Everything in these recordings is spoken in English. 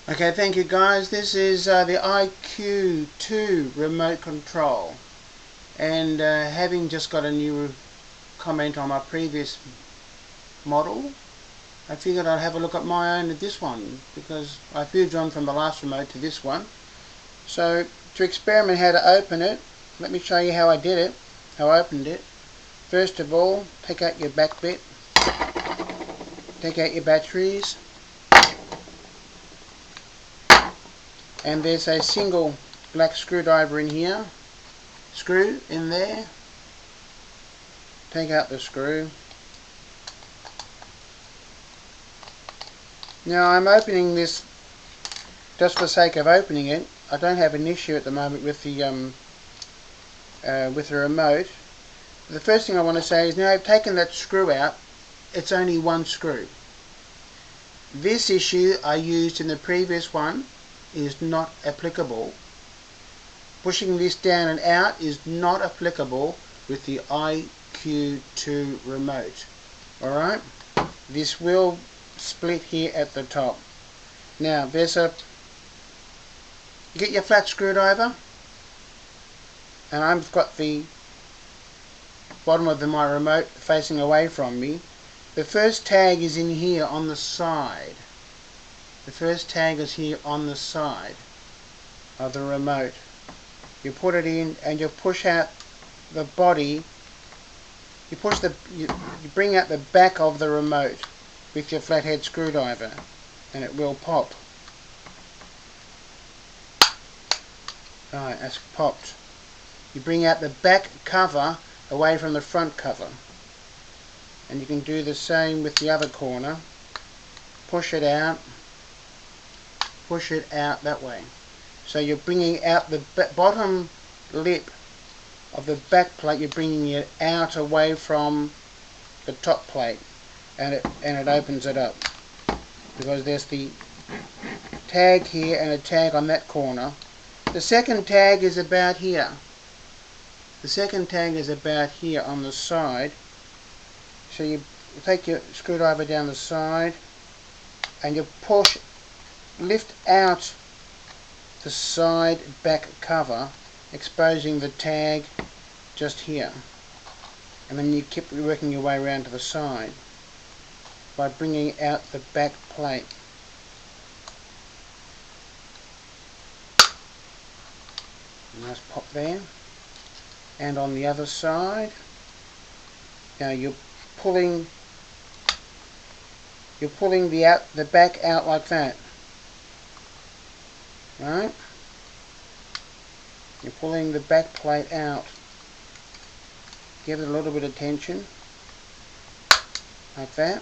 Okay, thank you guys. This is the IQ2 remote control, and having just got a new comment on my previous model, I figured I'd have a look at my own at this one, because I've moved on from the last remote to this one. So to experiment how to open it, let me show you how I did it, how I opened it. First of all, take out your back bit, take out your batteries, and there's a single black screwdriver in here. Screw in there, take out the screw. Now I'm opening this just for the sake of opening it. I don't have an issue at the moment with the remote. The first thing I want to say is, now I've taken that screw out, it's only one screw. This issue I used in the previous one is not applicable. Pushing this down and out is not applicable with the IQ2 remote. Alright, this will split here at the top. Now there's you get your flat screwdriver, and I've got the bottom of my remote facing away from me. The first tag is in here on the side. The first tag is here on the side of the remote. You put it in and you push out the body. You bring out the back of the remote with your flathead screwdriver, and it will pop. Alright, that's popped. You bring out the back cover away from the front cover, and you can do the same with the other corner. Push it out that way. So you're bringing out the bottom lip of the back plate, you're bringing it out away from the top plate, and it opens it up, because there's the tag here and a tag on that corner. The second tag is about here. The second tag is about here on the side. So you take your screwdriver down the side and you lift out the side back cover, exposing the tag just here. And then you keep working your way around to the side by bringing out the back plate. Nice pop there. And on the other side, now you're pulling the back out like that. Right? You're pulling the back plate out. Give it a little bit of tension, like that.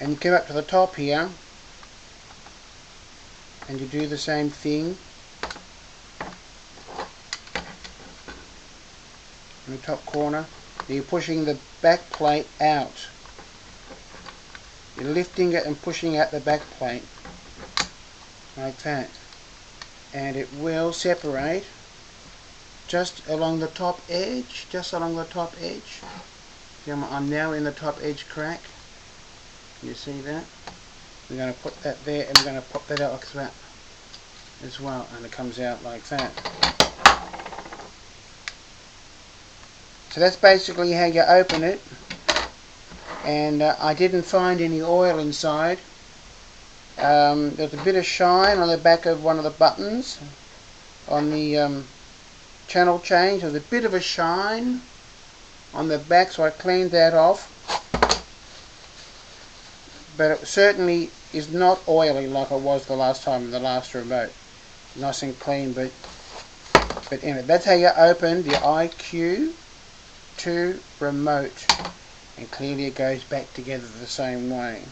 And you come up to the top here, and you do the same thing. In the top corner, you're pushing the back plate out. You're lifting it and pushing out the back plate like that, and it will separate just along the top edge. I'm now in the top edge crack. You see that? We're going to put that there, and we're going to pop that out like that as well, and it comes out like that. So that's basically how you open it, and I didn't find any oil inside. There's a bit of shine on the back of one of the buttons on the channel change. There's a bit of a shine on the back, so I cleaned that off, but it certainly is not oily like it was the last time in the last remote. Nice and clean, but anyway, that's how you open the IQ2 remote, and clearly it goes back together the same way.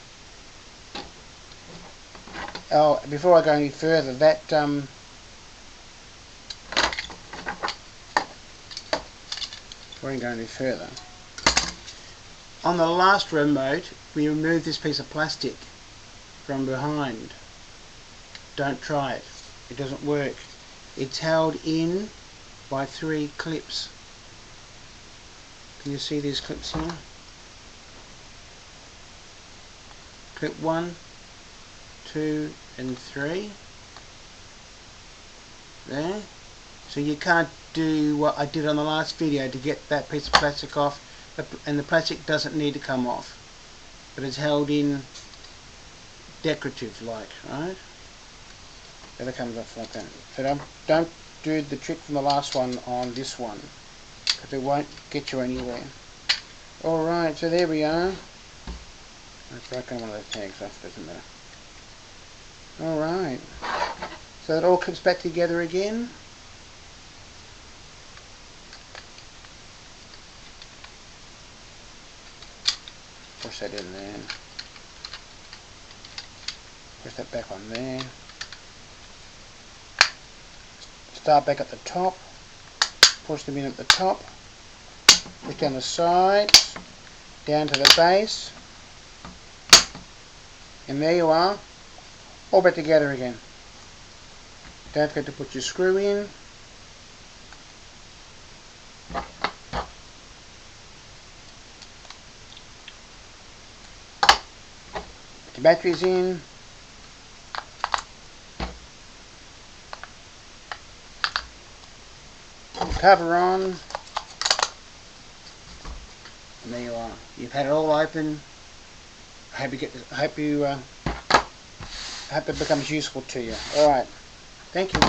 Oh, before I go any further, that on the last remote we removed this piece of plastic from behind. Don't try it, it doesn't work. It's held in by 3 clips. Can you see these clips here? Clip 1, 2 and 3. There. So you can't do what I did on the last video to get that piece of plastic off, and the plastic doesn't need to come off, but it's held in decorative like, right? So that comes off like that. So don't do the trick from the last one on this one, because it won't get you anywhere. Alright, so there we are. I've broken one of those tags off, doesn't matter. Alright, so it all comes back together again. Push that in there. Push that back on there. Start back at the top. Push them in at the top. Push down the sides. Down to the base. And there you are. All back together again. Don't forget to put your screw in. Put the batteries in. Put the cover on. And there you are. You've had it all open. I hope it becomes useful to you. Alright. Thank you.